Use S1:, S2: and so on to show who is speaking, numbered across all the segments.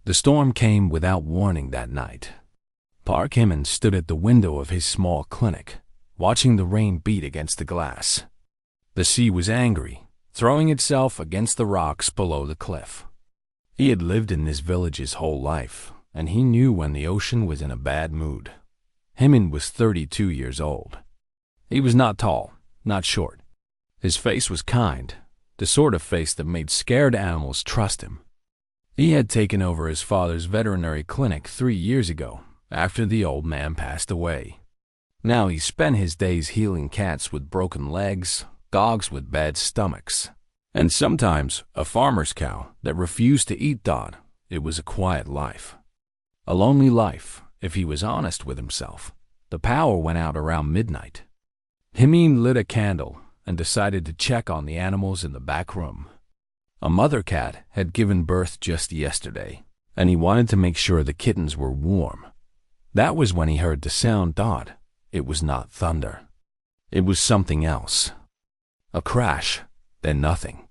S1: The storm came without warning that night. Park Hyman stood at the window of his small clinic, watching the rain beat against the glass. The sea was angry, throwing itself against the rocks below the cliff. He had lived in this village his whole life, and he knew when the ocean was in a bad mood. Hyman was 32 years old. He was not tall, not short. His face was kind, the sort of face that made scared animals trust him. He had taken over his father's veterinary clinic 3 years ago, after the old man passed away. Now he spent his days healing cats with broken legs, dogs with bad stomachs, and sometimes a farmer's cow that refused to eat Dodd. It was a quiet life. A lonely life, if he was honest with himself. The power went out around midnight. Hyman lit a candle and decided to check on the animals in the back room. A mother cat had given birth just yesterday, and he wanted to make sure the kittens were warm. That was when he heard the sound Dodd. It was not thunder. It was something else. A crash, then nothing.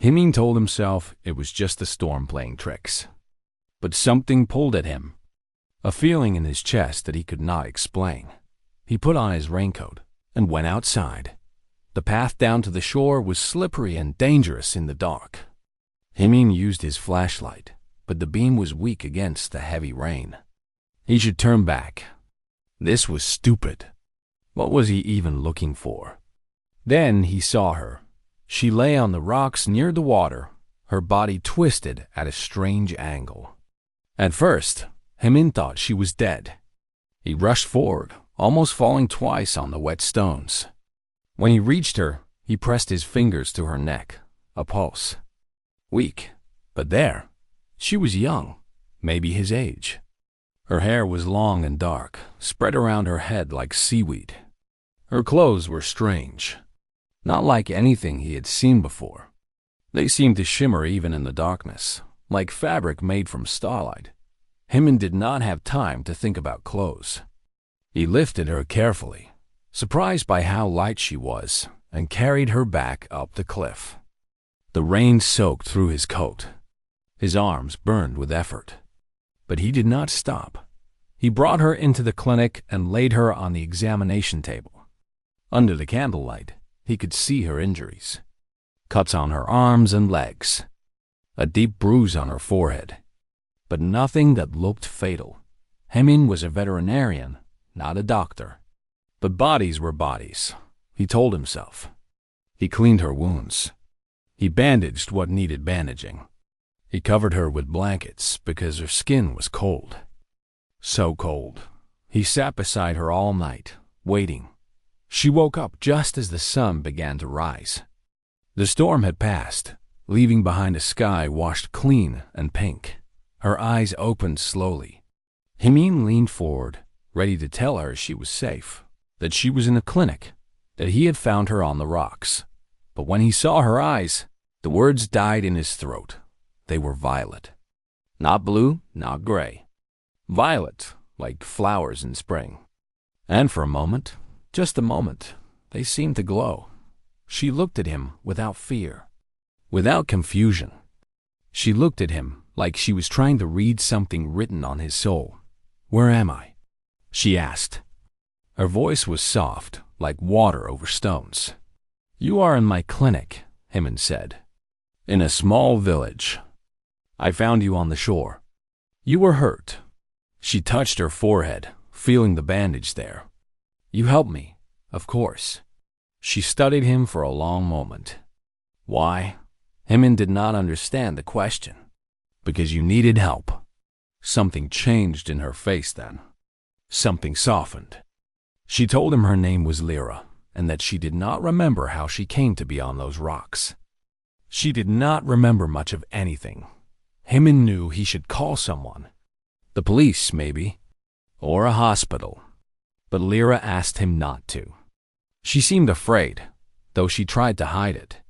S1: Hyman told himself it was just the storm playing tricks. But something pulled at him, a feeling in his chest that he could not explain. He put on his raincoat and went outside. The path down to the shore was slippery and dangerous in the dark. Hyman used his flashlight, but the beam was weak against the heavy rain. He should turn back. This was stupid. What was he even looking for? Then he saw her. She lay on the rocks near the water, her body twisted at a strange angle. At first, Hyman thought she was dead. He rushed forward, almost falling twice on the wet stones. When he reached her, he pressed his fingers to her neck, a pulse. Weak, but there. She was young, maybe his age. Her hair was long and dark, spread around her head like seaweed. Her clothes were strange, not like anything he had seen before. They seemed to shimmer even in the darkness, like fabric made from starlight. Hyman did not have time to think about clothes. He lifted her carefully, surprised by how light she was, and carried her back up the cliff. The rain soaked through his coat. His arms burned with effort. But he did not stop. He brought her into the clinic and laid her on the examination table. Under the candlelight, he could see her injuries. Cuts on her arms and legs. A deep bruise on her forehead. But nothing that looked fatal. Hyman was a veterinarian, not a doctor. But bodies were bodies, he told himself. He cleaned her wounds. He bandaged what needed bandaging. He covered her with blankets because her skin was cold. So cold. He sat beside her all night, waiting. She woke up just as the sun began to rise. The storm had passed, leaving behind a sky washed clean and pink. Her eyes opened slowly. Hyman leaned forward, ready to tell her she was safe, that she was in a clinic, that he had found her on the rocks. But when he saw her eyes, the words died in his throat. They were violet. Not blue, not gray. Violet, like flowers in spring. And for a moment, just a moment, they seemed to glow. She looked at him without fear, without confusion. She looked at him like she was trying to read something written on his soul. "Where am I?" she asked. Her voice was soft, like water over stones. "You are in my clinic," Hyman said. "In a small village. I found you on the shore. You were hurt." She touched her forehead, feeling the bandage there. "You helped me, of course." She studied him for a long moment. Why? Hyman did not understand the question. Because you needed help. Something changed in her face then. Something softened. She told him her name was Lyra, and that she did not remember how she came to be on those rocks. She did not remember much of anything. Hyman knew he should call someone. The police, maybe. Or a hospital. But Lyra asked him not to. She seemed afraid, though she tried to hide it.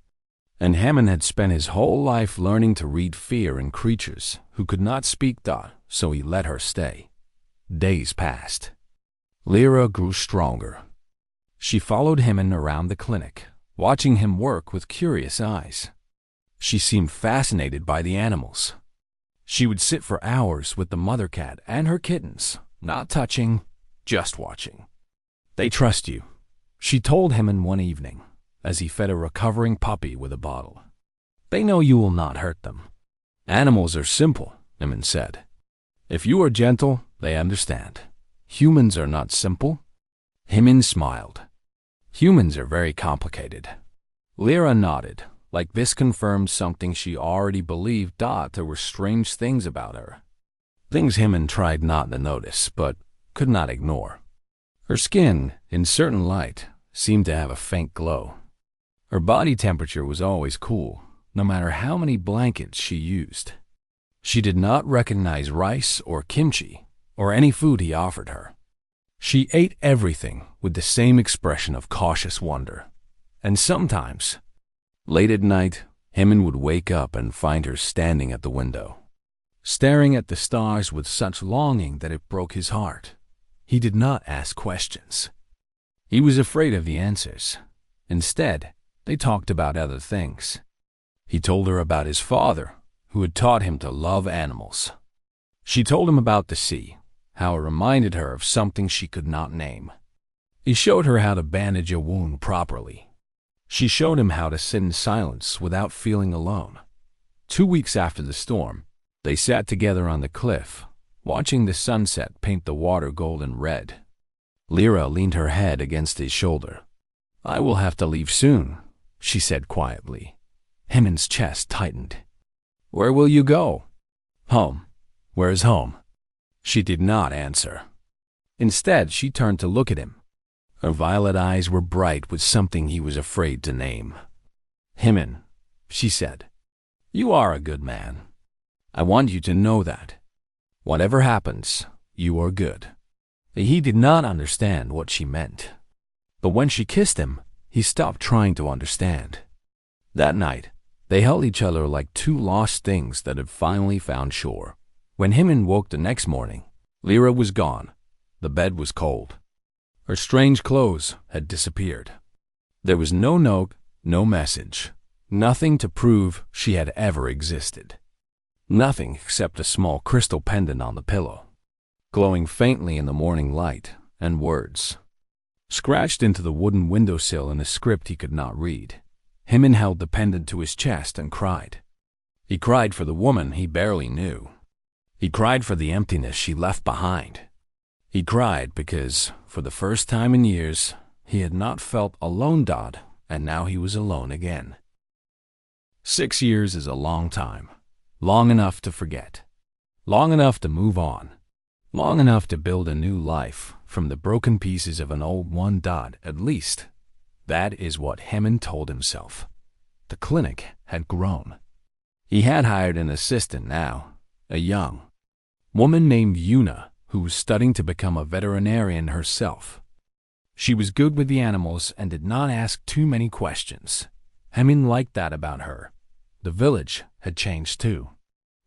S1: And Hyman had spent his whole life learning to read fear in creatures who could not speak Dot, so he let her stay. Days passed. Lyra grew stronger. She followed Hyman around the clinic, watching him work with curious eyes. She seemed fascinated by the animals. She would sit for hours with the mother cat and her kittens, not touching, just watching. "They trust you," she told him one evening, as he fed a recovering puppy with a bottle. "They know you will not hurt them." "Animals are simple," Hyman said. "If you are gentle, they understand. Humans are not simple." Hyman smiled. "Humans are very complicated." Lyra nodded, like this confirmed something she already believed, that there were strange things about her. Things Hyman tried not to notice, but could not ignore. Her skin, in certain light, seemed to have a faint glow. Her body temperature was always cool, no matter how many blankets she used. She did not recognize rice or kimchi, or any food he offered her. She ate everything with the same expression of cautious wonder. And sometimes, late at night, Hyman would wake up and find her standing at the window, staring at the stars with such longing that it broke his heart. He did not ask questions. He was afraid of the answers. Instead, they talked about other things. He told her about his father, who had taught him to love animals. She told him about the sea, how it reminded her of something she could not name. He showed her how to bandage a wound properly. She showed him how to sit in silence without feeling alone. 2 weeks after the storm, they sat together on the cliff, watching the sunset paint the water golden red. Lyra leaned her head against his shoulder. "I will have to leave soon," she said quietly. Hyman's chest tightened. "Where will you go?" "Home." "Where is home?" She did not answer. Instead, she turned to look at him. Her violet eyes were bright with something he was afraid to name. "Hyman," she said, "you are a good man. I want you to know that. Whatever happens, you are good." He did not understand what she meant. But when she kissed him, he stopped trying to understand. That night, they held each other like two lost things that had finally found shore. When Hyman woke the next morning, Lyra was gone. The bed was cold. Her strange clothes had disappeared. There was no note, no message, nothing to prove she had ever existed. Nothing except a small crystal pendant on the pillow, glowing faintly in the morning light, and words scratched into the wooden windowsill in a script he could not read. Hyman held the pendant to his chest and cried. He cried for the woman he barely knew. He cried for the emptiness she left behind. He cried because, for the first time in years, he had not felt alone, and now he was alone again. 6 years is a long time, long enough to forget, long enough to move on, long enough to build a new life from the broken pieces of an old one. At least, that is what Hyman told himself. The clinic had grown. He had hired an assistant now, a young woman named Yuna, who was studying to become a veterinarian herself. She was good with the animals and did not ask too many questions. Hyman liked that about her. The village had changed too.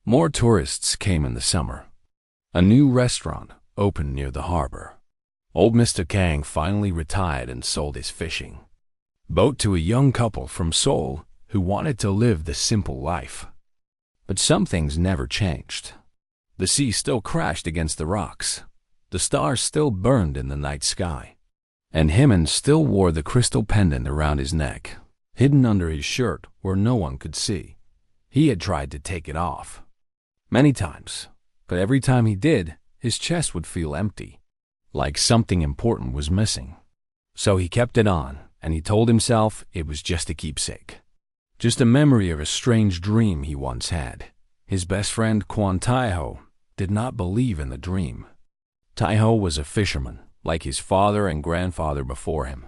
S1: More tourists came in the summer. A new restaurant opened near the harbor. Old Mr. Kang finally retired and sold his fishing boat to a young couple from Seoul who wanted to live the simple life. But some things never changed. The sea still crashed against the rocks. The stars still burned in the night sky. And Hyman still wore the crystal pendant around his neck, hidden under his shirt where no one could see. He had tried to take it off many times, but every time he did, his chest would feel empty, like something important was missing. So he kept it on, and he told himself it was just a keepsake. Just a memory of a strange dream he once had. His best friend Kwon Taiho did not believe in the dream. Taiho was a fisherman, like his father and grandfather before him.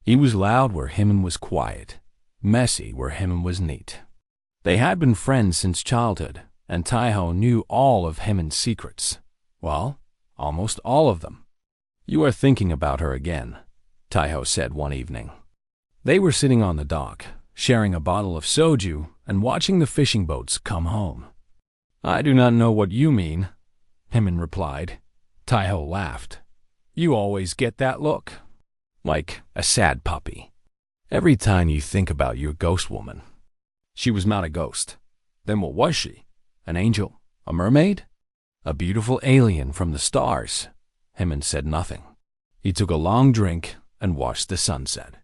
S1: He was loud where Hyman was quiet, messy where Hyman was neat. They had been friends since childhood, and Taiho knew all of Hyman's secrets. Well, almost all of them. "You are thinking about her again," Taiho said one evening. They were sitting on the dock, sharing a bottle of soju and watching the fishing boats come home. "I do not know what you mean," Hyman replied. Taiho laughed. "You always get that look. Like a sad puppy. Every time you think about your ghost woman." "She was not a ghost." "Then what was she? An angel? A mermaid? A beautiful alien from the stars? Hemin said nothing. He took a long drink and watched the sunset.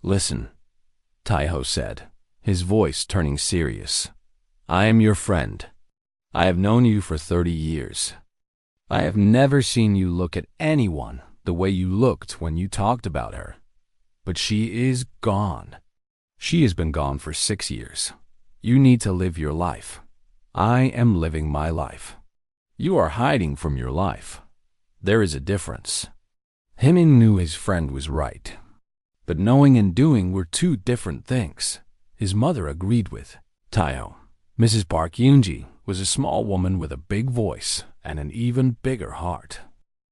S1: Listen, Taiho said, his voice turning serious. I am your friend. I have known you for 30 years. I have never seen you look at anyone the way you looked when you talked about her. But she is gone. She has been gone for 6 years. You need to live your life. I am living my life. You are hiding from your life. There is a difference. Hemin knew his friend was right. But knowing and doing were two different things. His mother agreed with Taiho. Mrs. Park Yoonji was a small woman with a big voice and an even bigger heart.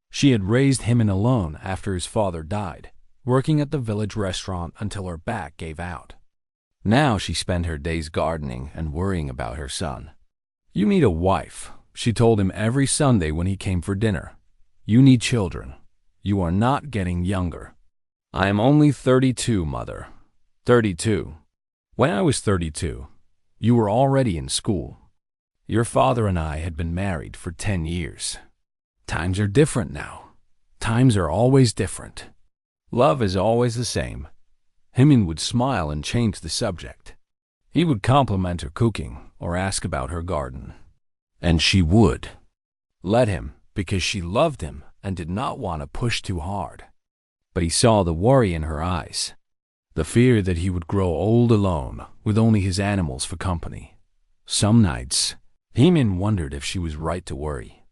S1: She had raised Hemin alone after his father died, working at the village restaurant until her back gave out. Now she spent her days gardening and worrying about her son. You need a wife, she told him every Sunday when he came for dinner. You need children. You are not getting younger. I am only 32, mother. 32. When I was 32, you were already in school. Your father and I had been married for 10 years. Times are different now. Times are always different. Love is always the same. Hemin would smile and change the subject. He would compliment her cooking or ask about her garden. And she would. Let him, because she loved him and did not want to push too hard. But he saw the worry in her eyes, the fear that he would grow old alone with only his animals for company. Some nights, Hemin wondered if she was right to worry.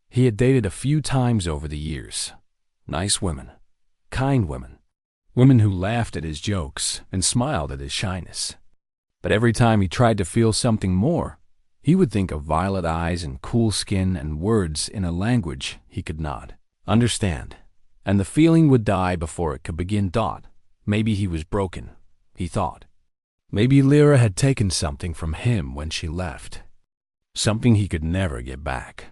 S1: He had dated a few times over the years. Nice women, kind women, women who laughed at his jokes and smiled at his shyness. But every time he tried to feel something more, he would think of violet eyes and cool skin and words in a language he could not understand. And the feeling would die before it could begin. Maybe he was broken, he thought. Maybe Lyra had taken something from him when she left. Something he could never get back.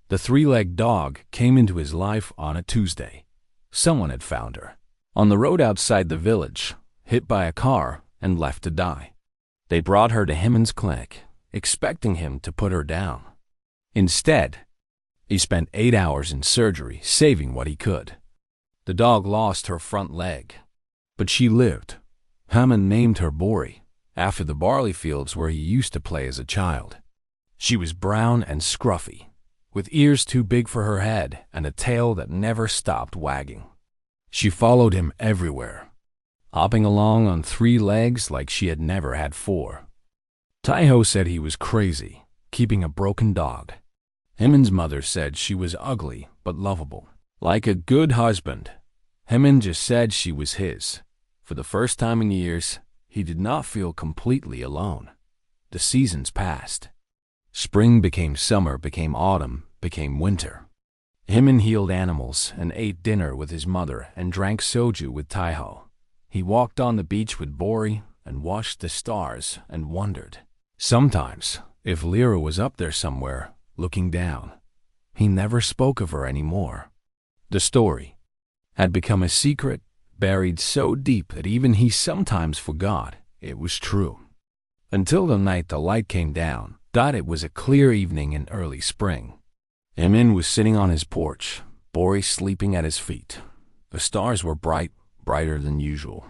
S1: The three-legged dog came into his life on a Tuesday. Someone had found her on the road outside the village, hit by a car and left to die. They brought her to Hemin's clinic, expecting him to put her down. Instead, he spent 8 hours in surgery, saving what he could. The dog lost her front leg, but she lived. Hemin named her Bori, after the barley fields where he used to play as a child. She was brown and scruffy, with ears too big for her head and a tail that never stopped wagging. She followed him everywhere, hopping along on 3 legs like she had never had 4. Taiho said he was crazy, keeping a broken dog. Hemin's mother said she was ugly but lovable, like a good husband. Hemin just said she was his. For the first time in years, he did not feel completely alone. The seasons passed. Spring became summer, became autumn, became winter. Hemin healed animals and ate dinner with his mother and drank soju with Taiho. He walked on the beach with Bori and watched the stars and wondered, sometimes, if Lyra was up there somewhere, looking down. He never spoke of her anymore. The story had become a secret, buried so deep that even he sometimes forgot it was true. Until the night the light came down, it was a clear evening in early spring. Hemin was sitting on his porch, Bori sleeping at his feet. The stars were bright, brighter than usual.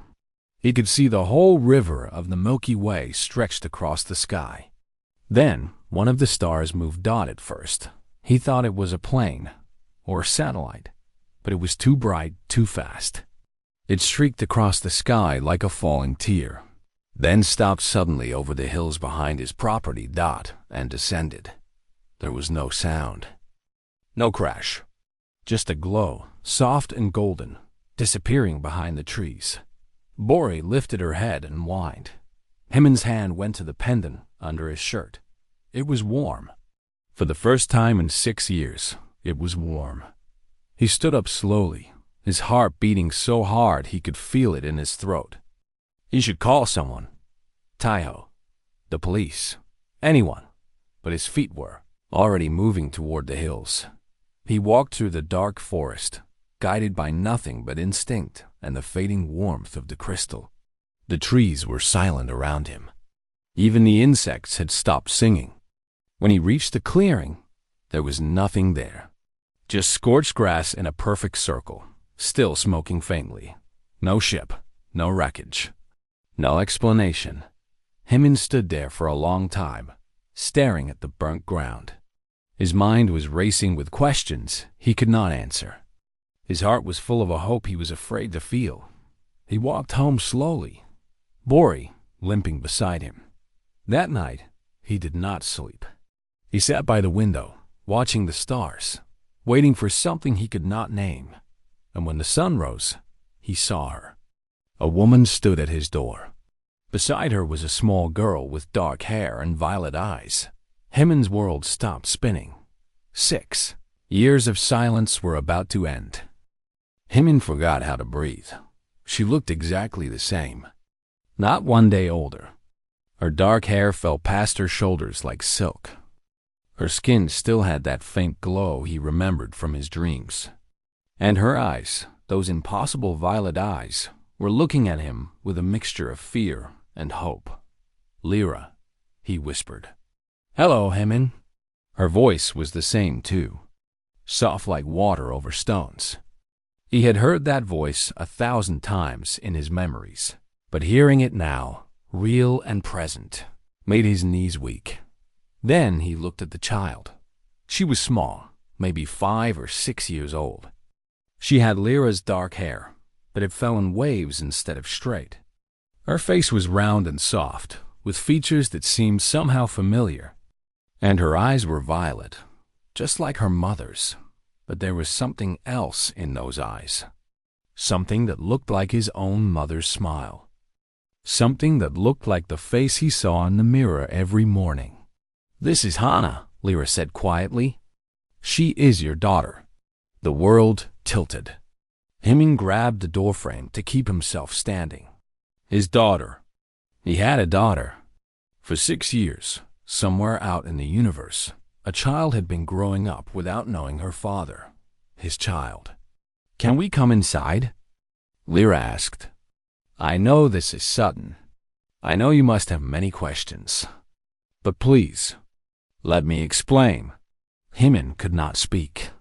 S1: He could see the whole river of the Milky Way stretched across the sky. Then, one of the stars moved. At first, he thought it was a plane or a satellite, but it was too bright, too fast. It streaked across the sky like a falling tear, then stopped suddenly over the hills behind his property. And descended. There was no sound. No crash. Just a glow, soft and golden, disappearing behind the trees. Bori lifted her head and whined. Hemin's hand went to the pendant under his shirt. It was warm. For the first time in 6 years, it was warm. He stood up slowly, his heart beating so hard he could feel it in his throat. He should call someone. Taiho. The police. Anyone. But his feet were already moving toward the hills. He walked through the dark forest, guided by nothing but instinct and the fading warmth of the crystal. The trees were silent around him. Even the insects had stopped singing. When he reached the clearing, there was nothing there. Just scorched grass in a perfect circle, still smoking faintly. No ship, no wreckage, no explanation. Hemin stood there for a long time, staring at the burnt ground. His mind was racing with questions he could not answer. His heart was full of a hope he was afraid to feel. He walked home slowly, Bori limping beside him. That night, he did not sleep. He sat by the window, watching the stars, waiting for something he could not name. And when the sun rose, he saw her. A woman stood at his door. Beside her was a small girl with dark hair and violet eyes. Hemin's world stopped spinning. 6 years of silence were about to end. Hemin forgot how to breathe. She looked exactly the same, not one day older. Her dark hair fell past her shoulders like silk. Her skin still had that faint glow he remembered from his dreams. And her eyes, those impossible violet eyes, were looking at him with a mixture of fear and hope. "Lyra," he whispered. "Hello, Hemin." Her voice was the same, too, soft like water over stones. He had heard that voice 1,000 times in his memories, but hearing it now, real and present, made his knees weak. Then he looked at the child. She was small, maybe 5 or 6 years old. She had Lyra's dark hair, but it fell in waves instead of straight. Her face was round and soft, with features that seemed somehow familiar. And her eyes were violet, just like her mother's. But there was something else in those eyes. Something that looked like his own mother's smile. Something that looked like the face he saw in the mirror every morning. "This is Hana," Lyra said quietly. "She is your daughter." The world tilted. Hemin grabbed the doorframe to keep himself standing. His daughter. He had a daughter. For 6 years, somewhere out in the universe, a child had been growing up without knowing her father. His child. "Can we come inside?" Lyra asked. "I know this is sudden. I know you must have many questions. But please, let me explain." Hemin could not speak.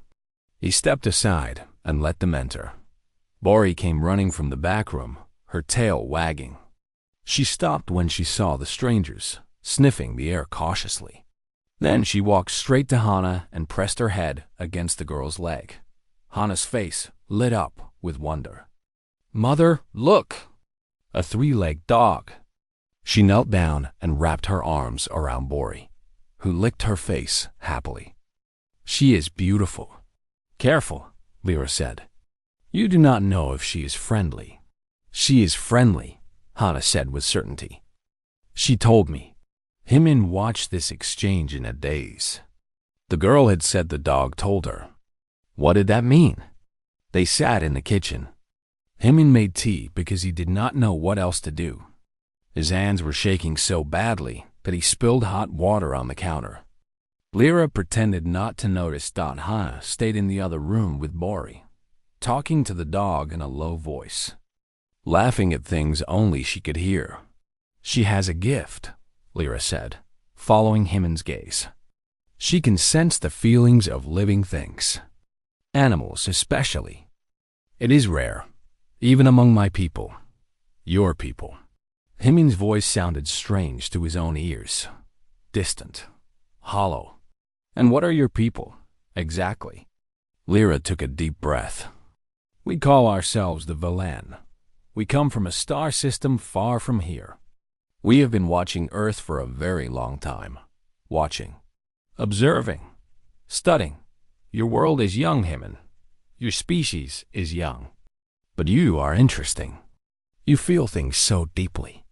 S1: He stepped aside and let them enter. Bori came running from the back room, her tail wagging. She stopped when she saw the strangers, sniffing the air cautiously. Then she walked straight to Hana and pressed her head against the girl's leg. Hana's face lit up with wonder. "Mother, look! A 3-legged dog." She knelt down and wrapped her arms around Bori, who licked her face happily. "She is beautiful." "Careful," Lyra said. "You do not know if she is friendly." "She is friendly," Hana said with certainty. "She told me." Hemin watched this exchange in a daze. The girl had said the dog told her. What did that mean? They sat in the kitchen. Hemin made tea because he did not know what else to do. His hands were shaking so badly that he spilled hot water on the counter. Lyra pretended not to notice. Hana stayed in the other room with Bori, talking to the dog in a low voice, laughing at things only she could hear. "She has a gift," Lyra said, following Hemin's gaze. "She can sense the feelings of living things, animals especially. It is rare, even among my people, your people." Hemin's voice sounded strange to his own ears, distant, hollow. "And what are your people, exactly?" Lyra took a deep breath. "We call ourselves the Velan. We come from a star system far from here. We have been watching Earth for a very long time. Watching, observing, studying. Your world is young, Hemin. Your species is young. But you are interesting. You feel things so deeply.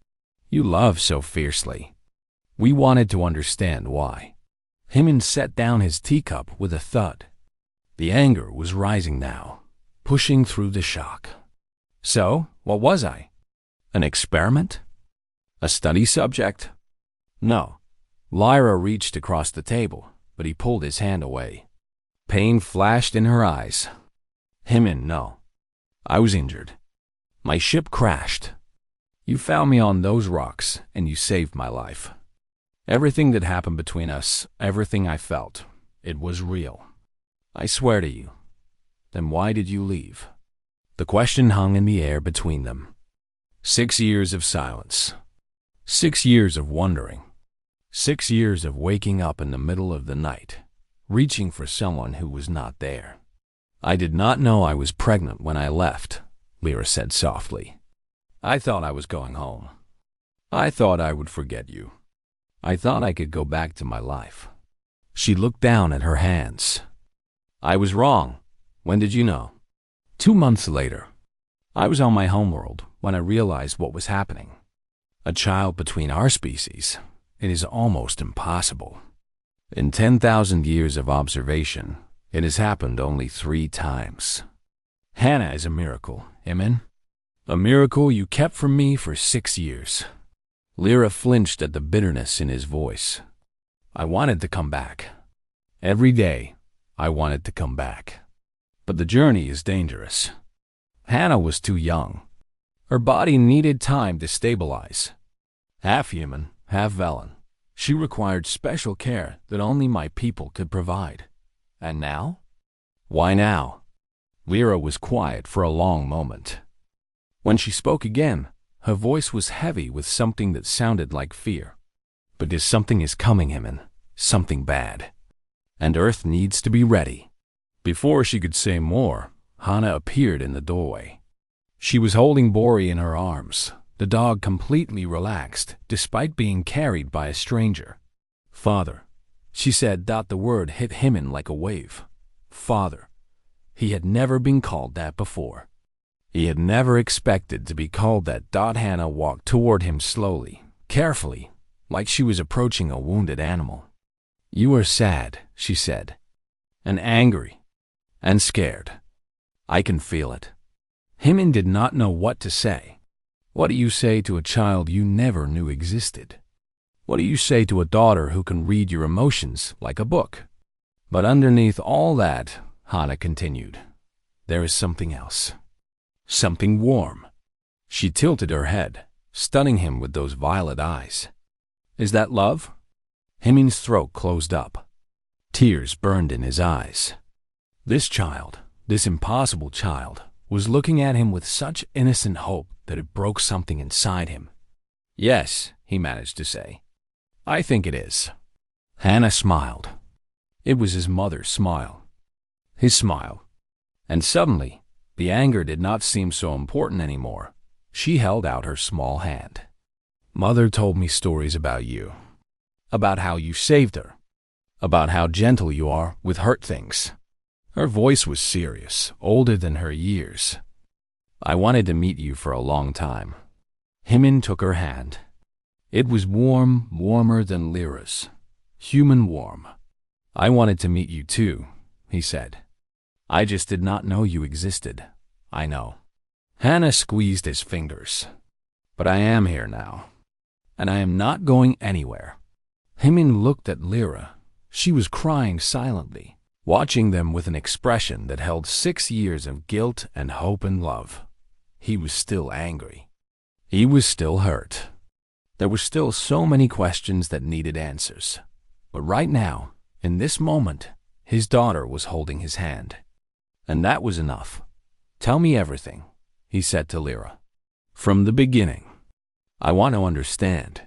S1: You love so fiercely. We wanted to understand why." Hemin set down his teacup with a thud. The anger was rising now, pushing through the shock. "So, what was I? An experiment? A study subject?" "No." Lyra reached across the table, but he pulled his hand away. Pain flashed in her eyes. "Hemin, no. I was injured. My ship crashed. You found me on those rocks, and you saved my life. Everything that happened between us, everything I felt, it was real. I swear to you. Then why did you leave? The question hung in the air between them. 6 years of silence. 6 years of wondering. 6 years of waking up in the middle of the night, reaching for someone who was not there. I did not know I was pregnant when I left, Lyra said softly. I thought I was going home. I thought I would forget you. I thought I could go back to my life. She looked down at her hands. I was wrong. When did you know? 2 months later. I was on my homeworld when I realized what was happening. A child between our species. It is almost impossible. In 10,000 years of observation, it has happened only 3 times. Hannah is a miracle, amen? A miracle you kept from me for 6 years. Lyra flinched at the bitterness in his voice. I wanted to come back. Every day, I wanted to come back. But the journey is dangerous. Hannah was too young. Her body needed time to stabilize. Half human, half Velen. She required special care that only my people could provide. And now? Why now? Lyra was quiet for a long moment. When she spoke again, her voice was heavy with something that sounded like fear. But this something is coming, Himen. Something bad. And Earth needs to be ready. Before she could say more, Hannah appeared in the doorway. She was holding Bori in her arms, the dog completely relaxed, despite being carried by a stranger. Father, she said. The word hit Himen like a wave. Father. He had never been called that before. He had never expected to be called that. Hannah walked toward him slowly, carefully, like she was approaching a wounded animal. You are sad, she said, and angry, and scared. I can feel it. Himen did not know what to say. What do you say to a child you never knew existed? What do you say to a daughter who can read your emotions like a book? But underneath all that, Hannah continued, there is something else. Something warm. She tilted her head, stunning him with those violet eyes. Is that love? Himen's throat closed up. Tears burned in his eyes. This child, this impossible child, was looking at him with such innocent hope that it broke something inside him. Yes, he managed to say. I think it is. Hannah smiled. It was his mother's smile. His smile. And suddenly, the anger did not seem so important anymore. She held out her small hand. Mother told me stories about you. About how you saved her. About how gentle you are with hurt things. Her voice was serious, older than her years. I wanted to meet you for a long time. Himen took her hand. It was warm, warmer than Lyra's. Human warm. I wanted to meet you too, he said. I just did not know you existed. I know. Hannah squeezed his fingers. But I am here now. And I am not going anywhere. Himen looked at Lyra. She was crying silently, watching them with an expression that held 6 years of guilt and hope and love. He was still angry. He was still hurt. There were still so many questions that needed answers. But right now, in this moment, his daughter was holding his hand. And that was enough. Tell me everything, he said to Lyra. From the beginning. I want to understand.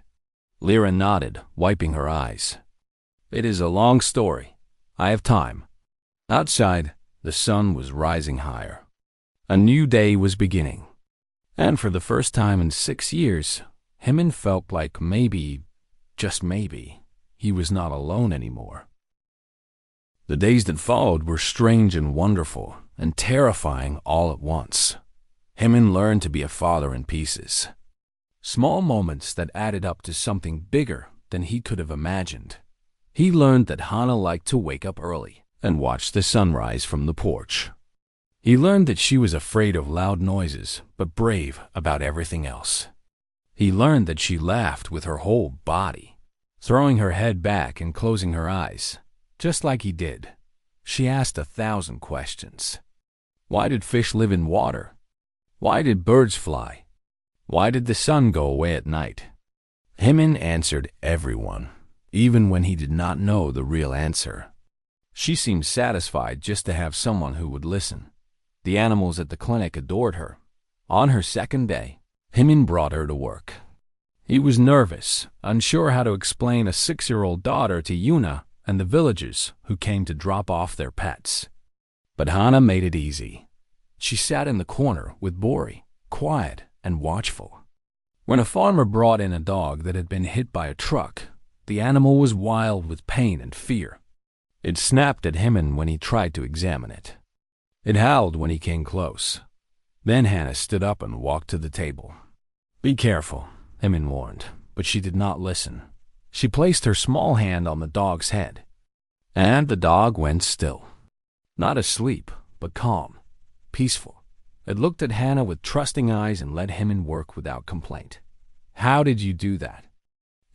S1: Lyra nodded, wiping her eyes. It is a long story. I have time. Outside, the sun was rising higher. A new day was beginning. And for the first time in 6 years, Himen felt like maybe, just maybe, he was not alone anymore. The days that followed were strange and wonderful and terrifying all at once. Himen learned to be a father in pieces. Small moments that added up to something bigger than he could have imagined. He learned that Hannah liked to wake up early and watch the sunrise from the porch. He learned that she was afraid of loud noises, but brave about everything else. He learned that she laughed with her whole body, throwing her head back and closing her eyes, just like he did. She asked 1,000 questions. Why did fish live in water? Why did birds fly? Why did the sun go away at night? Himen answered everyone. even when he did not know the real answer. She seemed satisfied just to have someone who would listen. The animals at the clinic adored her. On her second day, Himin brought her to work. He was nervous, unsure how to explain a 6-year-old daughter to Yuna and the villagers who came to drop off their pets. But Hana made it easy. She sat in the corner with Bori, quiet and watchful. When a farmer brought in a dog that had been hit by a truck, the animal was wild with pain and fear. It snapped at Himin when he tried to examine it. It howled when he came close. Then Hana stood up and walked to the table. "Be careful," Himin warned, but she did not listen. She placed her small hand on the dog's head, and the dog went still. Not asleep, but calm, peaceful. It looked at Hana with trusting eyes and let Himin work without complaint. "How did you do that?"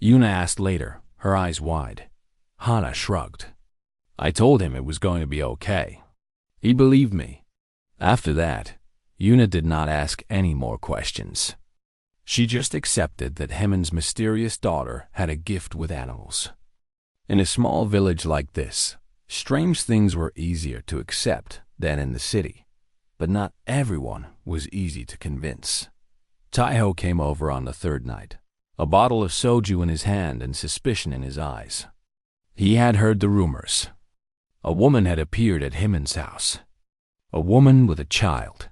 S1: Yuna asked later, her eyes wide. Hana shrugged. "I told him it was going to be okay. He believed me." After that, Yuna did not ask any more questions. She just accepted that Himin's mysterious daughter had a gift with animals. In a small village like this, strange things were easier to accept than in the city, but not everyone was easy to convince. Taiho came over on the third night, a bottle of soju in his hand and suspicion in his eyes. He had heard the rumors. A woman had appeared at Himin's house. A woman with a child.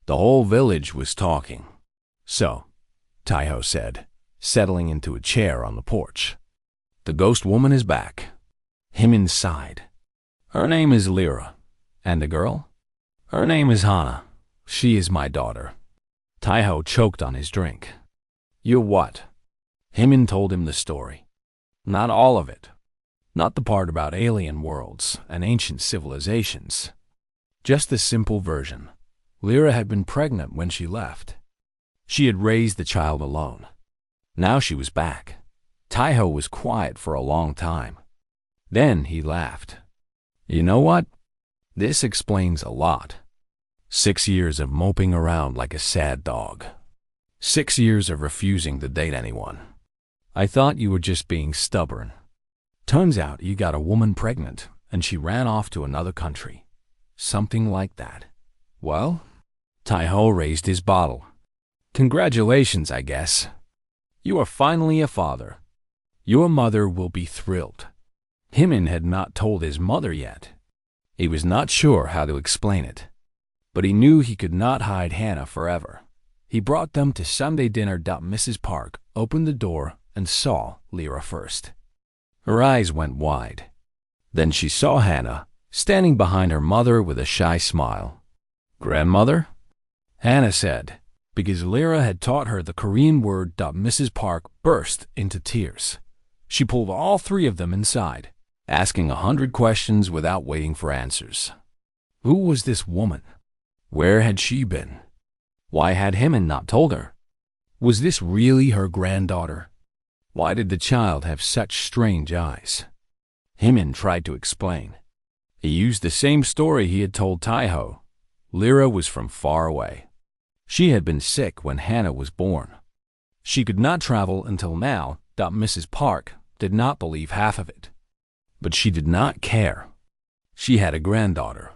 S1: The whole village was talking. "So," Taiho said, settling into a chair on the porch, "the ghost woman is back." Himin sighed. "Her name is Lyra. And the girl? Her name is Hana. She is my daughter." Taiho choked on his drink. "You what?" Himin told him the story. Not all of it. Not the part about alien worlds and ancient civilizations. Just the simple version. Lyra had been pregnant when she left. She had raised the child alone. Now she was back. Taiho was quiet for a long time. Then he laughed. "You know what? This explains a lot. 6 years of moping around like a sad dog. 6 years of refusing to date anyone. I thought you were just being stubborn. Turns out you got a woman pregnant and she ran off to another country. Something like that. Well?" Taiho raised his bottle. "Congratulations, I guess. You are finally a father. Your mother will be thrilled." Himin had not told his mother yet. He was not sure how to explain it, but he knew he could not hide Hana forever. He brought them to Sunday dinner. Mrs. Park opened the door and saw Lyra first. Her eyes went wide. Then she saw Hana, standing behind her mother with a shy smile. "Grandmother?" Hana said, because Lyra had taught her the Korean word. Mrs. Park burst into tears. She pulled all 3 of them inside, asking 100 questions without waiting for answers. Who was this woman? Where had she been? Why had Himin not told her? Was this really her granddaughter? Why did the child have such strange eyes? Himin tried to explain. He used the same story he had told Taiho. Lyra was from far away. She had been sick when Hana was born. She could not travel until now. Mrs. Park did not believe half of it. But she did not care. She had a granddaughter.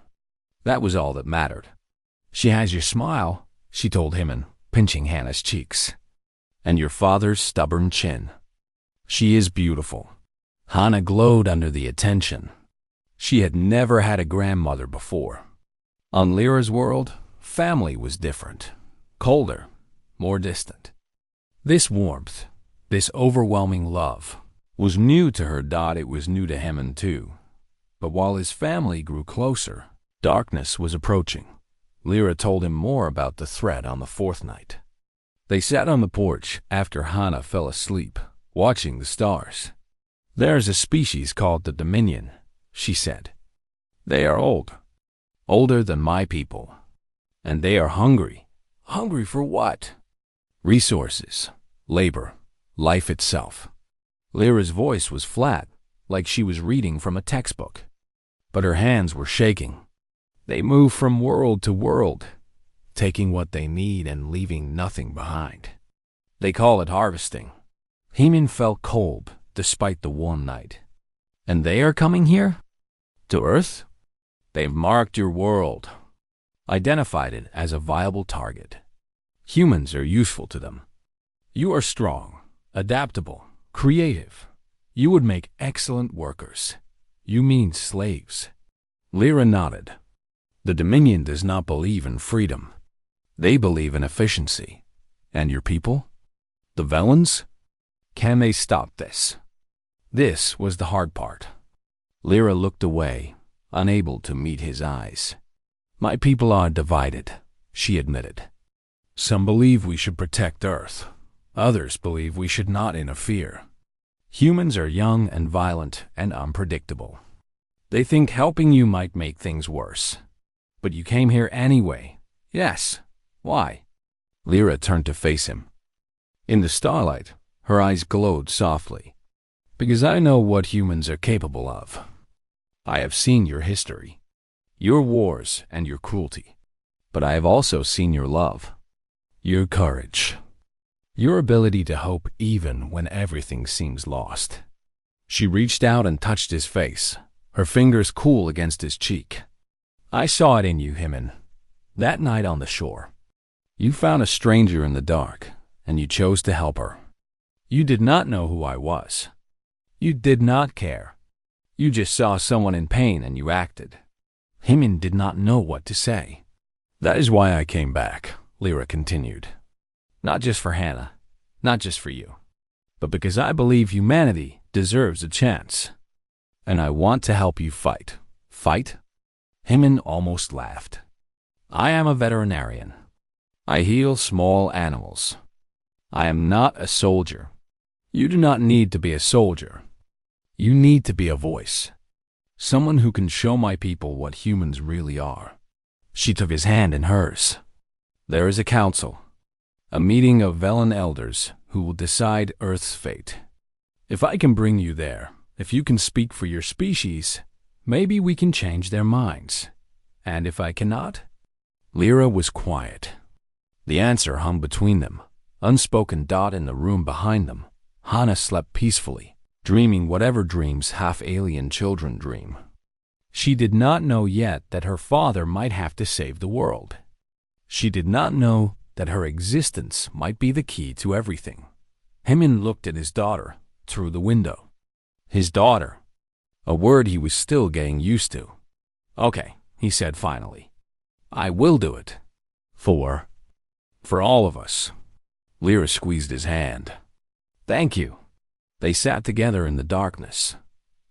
S1: That was all that mattered. "She has your smile," she told Himin, pinching Hana's cheeks. "And your father's stubborn chin. She is beautiful." Hana glowed under the attention. She had never had a grandmother before. On Lyra's world, family was different. Colder, more distant. This warmth, this overwhelming love, was new to her. It was new to Himin too. But while his family grew closer, darkness was approaching. Lyra told him more about the threat on the 4th night. They sat on the porch after Hana fell asleep, watching the stars. "There's a species called the Dominion," she said. "They are old, older than my people. And they are hungry. Hungry for what? Resources, labor, life itself." Lyra's voice was flat, like she was reading from a textbook. But her hands were shaking. "They move from world to world, taking what they need and leaving nothing behind. They call it harvesting." Himin felt cold despite the warm night. And they are coming here? To Earth? They've marked your world, identified it as a viable target. Humans are useful to them. You are strong, adaptable, creative. You would make excellent workers. You mean slaves. Lyra nodded. The Dominion does not believe in freedom. They believe in efficiency. And your people? The Velans? Can they stop this? This was the hard part. Lyra looked away, unable to meet his eyes. My people are divided, she admitted. Some believe we should protect Earth. Others believe we should not interfere. Humans are young and violent and unpredictable. They think helping you might make things worse. But you came here anyway. Yes. Why? Lyra turned to face him. In the starlight, her eyes glowed softly. Because I know what humans are capable of. I have seen your history, your wars and your cruelty. But I have also seen your love, your courage, your ability to hope even when everything seems lost. She reached out and touched his face, her fingers cool against his cheek. I saw it in you, Hyman, that night on the shore. You found a stranger in the dark, and you chose to help her. You did not know who I was. You did not care. You just saw someone in pain and you acted. Hyman did not know what to say. That is why I came back, Lyra continued. Not just for Hannah, not just for you, but because I believe humanity deserves a chance. And I want to help you fight. Fight? Hyman almost laughed. I am a veterinarian. I heal small animals. I am not a soldier. You do not need to be a soldier. You need to be a voice. Someone who can show my people what humans really are. She took his hand in hers. There is a council, a meeting of Velan elders who will decide Earth's fate. If I can bring you there, if you can speak for your species, maybe we can change their minds. And if I cannot? Lyra was quiet. The answer hung between them, unspoken dot in the room behind them. Hannah slept peacefully, dreaming whatever dreams half-alien children dream. She did not know yet that her father might have to save the world. She did not know that her existence might be the key to everything. Hyman looked at his daughter through the window. His daughter, a word he was still getting used to. Okay, he said finally. I will do it. For all of us. Lyra squeezed his hand. Thank you. They sat together in the darkness.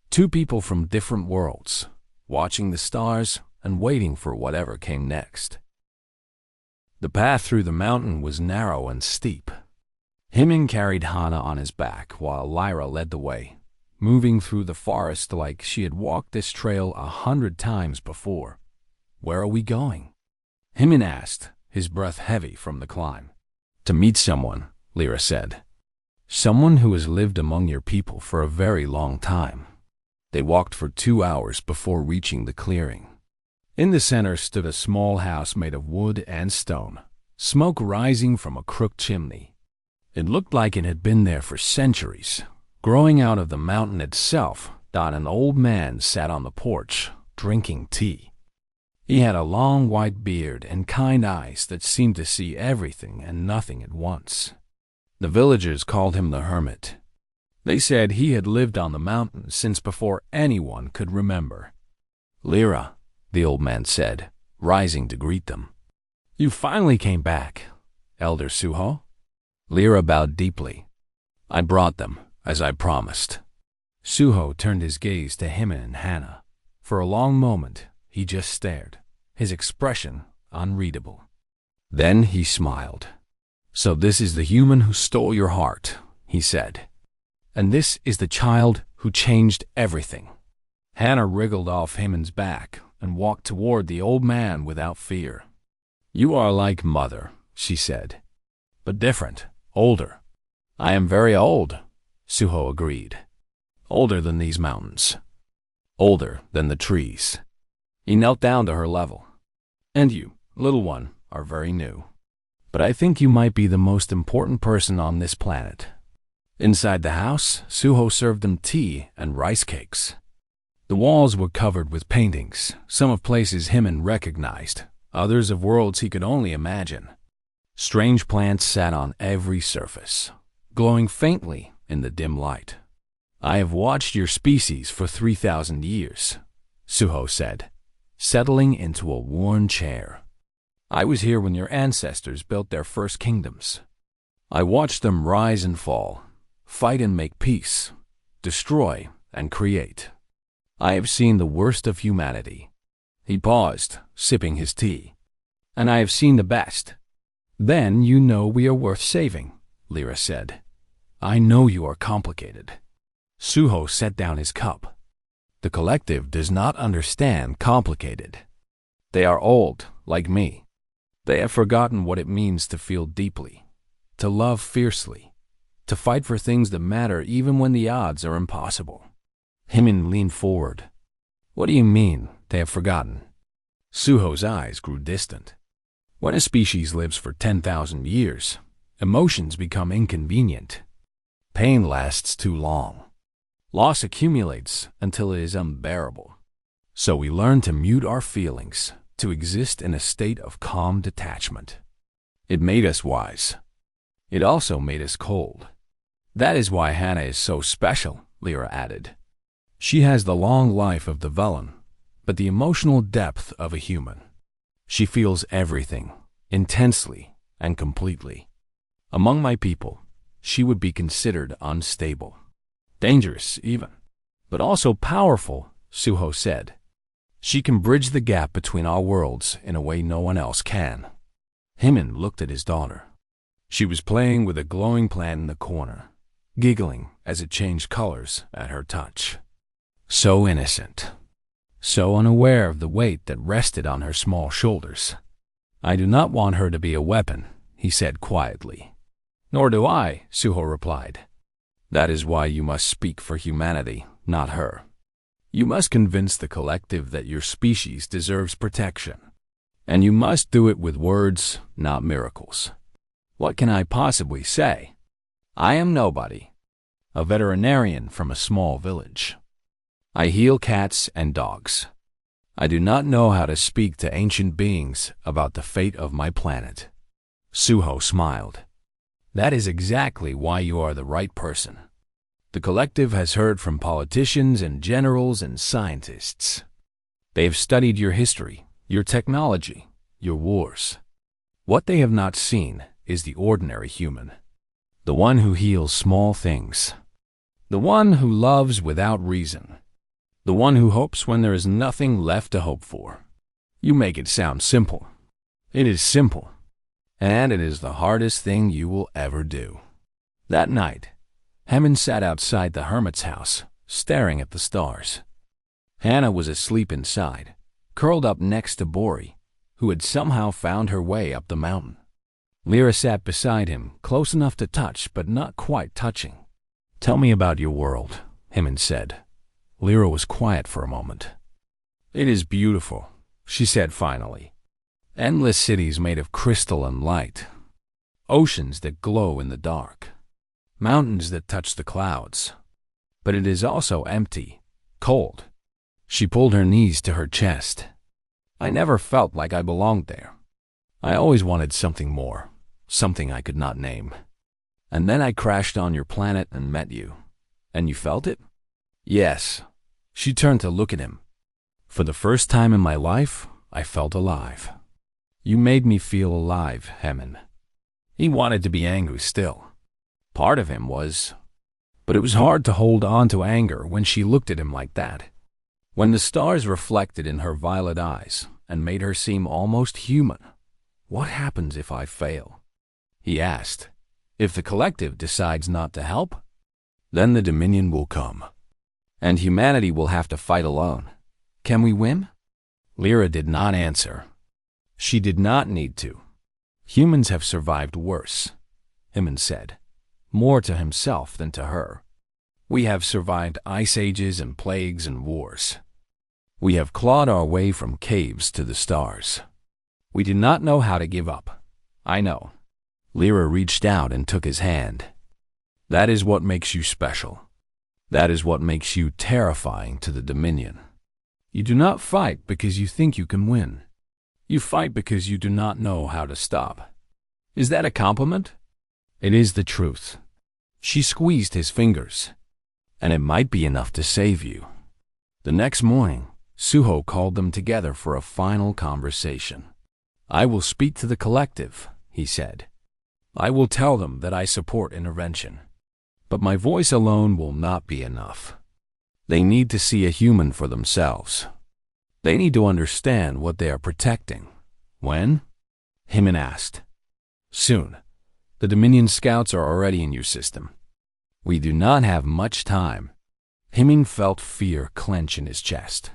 S1: Two people from different worlds, watching the stars and waiting for whatever came next. The path through the mountain was narrow and steep. Hyman carried Hannah on his back while Lyra led the way, moving through the forest like she had walked this trail 100 times before. Where are we going? Hyman asked, his breath heavy from the climb. To meet someone, Lyra said. Someone who has lived among your people for a very long time. They walked for 2 hours before reaching the clearing. In the center stood a small house made of wood and stone, smoke rising from a crooked chimney. It looked like it had been there for centuries. Growing out of the mountain itself, an old man sat on the porch, drinking tea. He had a long white beard and kind eyes that seemed to see everything and nothing at once. The villagers called him the Hermit. They said he had lived on the mountain since before anyone could remember. Lyra, the old man said, rising to greet them. You finally came back, Elder Suho. Lyra bowed deeply. I brought them, as I promised. Suho turned his gaze to Hyman and Hannah. For a long moment, he just stared, his expression unreadable. Then he smiled. So this is the human who stole your heart, he said. And this is the child who changed everything. Hannah wriggled off Hyman's back and walked toward the old man without fear. You are like mother, she said, but different, older. I am very old, Suho agreed. Older than these mountains. Older than the trees. He knelt down to her level. And you, little one, are very new. But I think you might be the most important person on this planet. Inside the house, Suho served them tea and rice cakes. The walls were covered with paintings, some of places Hyman recognized, others of worlds he could only imagine. Strange plants sat on every surface, glowing faintly in the dim light. "I have watched your species for 3,000 years, Suho said, settling into a worn chair. "I was here when your ancestors built their first kingdoms. I watched them rise and fall, fight and make peace, destroy and create. I have seen the worst of humanity." He paused, sipping his tea. "And I have seen the best." "Then you know we are worth saving," Lyra said. "I know you are complicated." Suho set down his cup. "The collective does not understand complicated. They are old, like me. They have forgotten what it means to feel deeply, to love fiercely, to fight for things that matter even when the odds are impossible." Hyman leaned forward. "What do you mean, they have forgotten?" Suho's eyes grew distant. "When a species lives for 10,000 years, emotions become inconvenient. Pain lasts too long. Loss accumulates until it is unbearable. So we learn to mute our feelings, to exist in a state of calm detachment. It made us wise. It also made us cold. That is why Hannah is so special," Lyra added. "She has the long life of the Velen, but the emotional depth of a human. She feels everything, intensely and completely. Among my people, she would be considered unstable. Dangerous, even. But also powerful," Suho said. "She can bridge the gap between our worlds in a way no one else can." Hyman looked at his daughter. She was playing with a glowing plant in the corner, giggling as it changed colors at her touch. So innocent, so unaware of the weight that rested on her small shoulders. "I do not want her to be a weapon," he said quietly. "Nor do I," Suho replied. "That is why you must speak for humanity, not her. You must convince the collective that your species deserves protection. And you must do it with words, not miracles." "What can I possibly say? I am nobody, a veterinarian from a small village. I heal cats and dogs. I do not know how to speak to ancient beings about the fate of my planet." Suho smiled. "That is exactly why you are the right person. The collective has heard from politicians and generals and scientists. They have studied your history, your technology, your wars. What they have not seen is the ordinary human, the one who heals small things, the one who loves without reason, the one who hopes when there is nothing left to hope for. You make it sound simple. It is simple, and it is the hardest thing you will ever do." That night, Hammond sat outside the hermit's house, staring at the stars. Hannah was asleep inside, curled up next to Bori, who had somehow found her way up the mountain. Lyra sat beside him, close enough to touch, but not quite touching. "Tell me about your world," Hammond said. Lyra was quiet for a moment. "It is beautiful," she said finally. "Endless cities made of crystal and light. Oceans that glow in the dark. Mountains that touch the clouds. But it is also empty, cold." She pulled her knees to her chest. "I never felt like I belonged there. I always wanted something more, something I could not name. And then I crashed on your planet and met you. And you felt it?" "Yes." She turned to look at him. "For the first time in my life, I felt alive. You made me feel alive, Hammond." He wanted to be angry still. Part of him was. But it was hard to hold on to anger when she looked at him like that. When the stars reflected in her violet eyes and made her seem almost human. "What happens if I fail?" he asked. "If the collective decides not to help?" "Then the Dominion will come. And humanity will have to fight alone. Can we win?" Lyra did not answer. She did not need to. "Humans have survived worse," Hammond said, more to himself than to her. "We have survived ice ages and plagues and wars. We have clawed our way from caves to the stars. We do not know how to give up. I know." Lyra reached out and took his hand. That is what makes you special. That is what makes you terrifying to the Dominion. You do not fight because you think you can win. You fight because you do not know how to stop. Is that a compliment? It is the truth. She squeezed his fingers, and it might be enough to save you. The next morning, Suho called them together for a final conversation. I will speak to the collective, he said. I will tell them that I support intervention. But my voice alone will not be enough. They need to see a human for themselves. They need to understand what they are protecting. When? Hyman asked. Soon. The Dominion scouts are already in your system. We do not have much time. Hyman felt fear clench in his chest.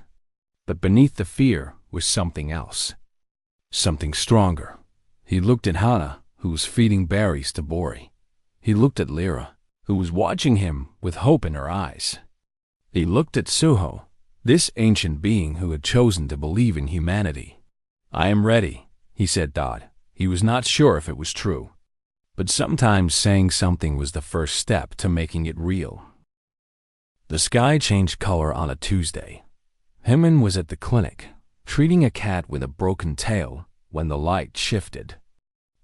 S1: But beneath the fear was something else. Something stronger. He looked at Hana, who was feeding berries to Bori. He looked at Lyra, who was watching him with hope in her eyes. He looked at Suho, this ancient being who had chosen to believe in humanity. I am ready, he said. He was not sure if it was true. But sometimes saying something was the first step to making it real. The sky changed color on a Tuesday. Hyman was at the clinic, treating a cat with a broken tail, when the light shifted.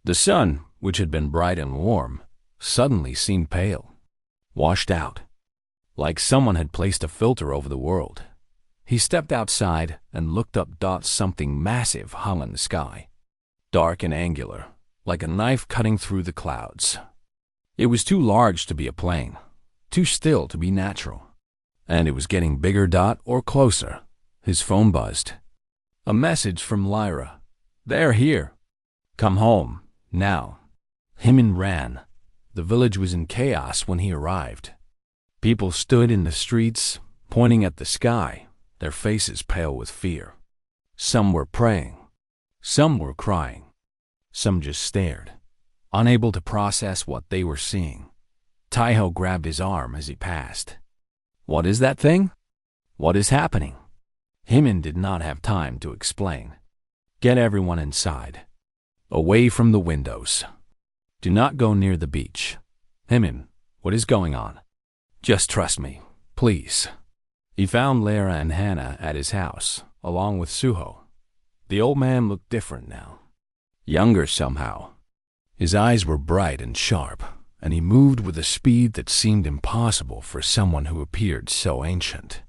S1: The sun, which had been bright and warm, suddenly seemed pale, washed out, like someone had placed a filter over the world. He stepped outside and looked up. Something massive hung in the sky, dark and angular, like a knife cutting through the clouds. It was too large to be a plane, too still to be natural. And it was getting bigger. Or closer. His phone buzzed. A message from Lyra. They're here. Come home, now. Hyman ran. The village was in chaos when he arrived. People stood in the streets, pointing at the sky, their faces pale with fear. Some were praying. Some were crying. Some just stared, unable to process what they were seeing. Taiho grabbed his arm as he passed. What is that thing? What is happening? Hyman did not have time to explain. Get everyone inside. Away from the windows. Do not go near the beach. Hyman, what is going on? Just trust me, please. He found Lyra and Hana at his house, along with Suho. The old man looked different now. Younger somehow. His eyes were bright and sharp, and he moved with a speed that seemed impossible for someone who appeared so ancient.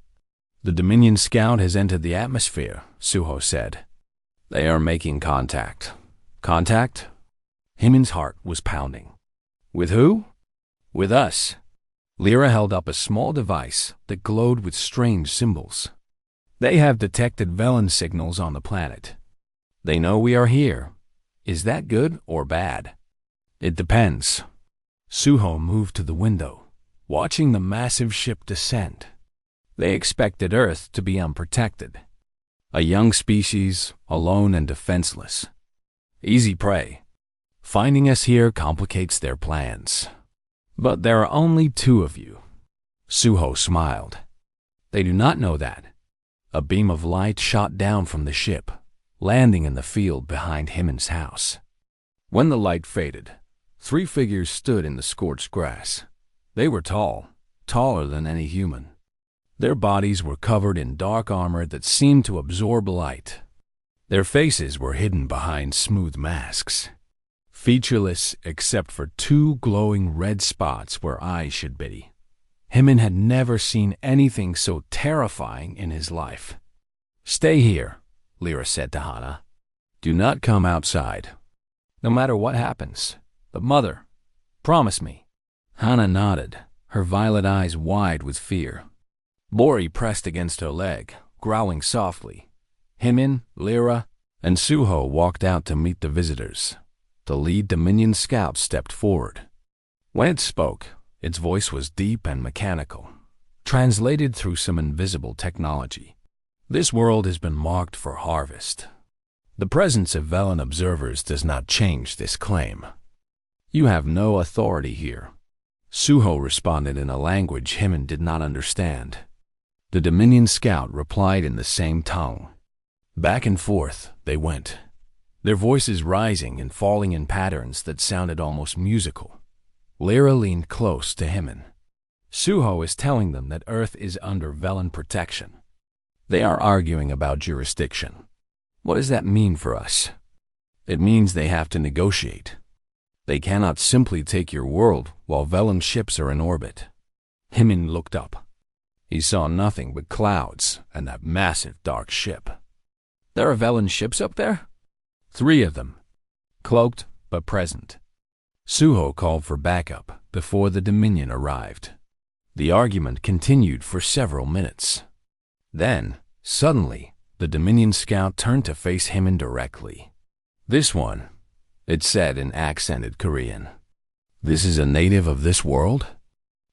S1: The Dominion scout has entered the atmosphere, Suho said. They are making contact. Contact? Hyman's heart was pounding. With who? With us. Lyra held up a small device that glowed with strange symbols. They have detected Velen signals on the planet. They know we are here. Is that good or bad? It depends. Suho moved to the window, watching the massive ship descend. They expected Earth to be unprotected. A young species, alone and defenseless. Easy prey. Finding us here complicates their plans. But there are only 2 of you. Suho smiled. They do not know that. A beam of light shot down from the ship, landing in the field behind Hyman's house. When the light faded, 3 figures stood in the scorched grass. They were tall, taller than any human. Their bodies were covered in dark armor that seemed to absorb light. Their faces were hidden behind smooth masks, featureless except for 2 glowing red spots where eyes should be. Hyman had never seen anything so terrifying in his life. Stay here, Lyra said to Hana. Do not come outside. No matter what happens. But mother, promise me. Hana nodded, her violet eyes wide with fear. Bori pressed against her leg, growling softly. Hyman, Lyra, and Suho walked out to meet the visitors. The lead Dominion scout stepped forward. When it spoke, its voice was deep and mechanical, translated through some invisible technology. This world has been marked for harvest. The presence of Velen observers does not change this claim. You have no authority here. Suho responded in a language Hyman did not understand. The Dominion scout replied in the same tongue. Back and forth they went, their voices rising and falling in patterns that sounded almost musical. Lyra leaned close to Himen. Suho is telling them that Earth is under Velen protection. They are arguing about jurisdiction. What does that mean for us? It means they have to negotiate. They cannot simply take your world while Velen ships are in orbit. Himen looked up. He saw nothing but clouds and that massive dark ship. There are Velen ships up there? 3 of them, cloaked but present. Suho called for backup before the Dominion arrived. The argument continued for several minutes. Then, suddenly, the Dominion scout turned to face Himen directly. This one, it said in accented Korean. This is a native of this world?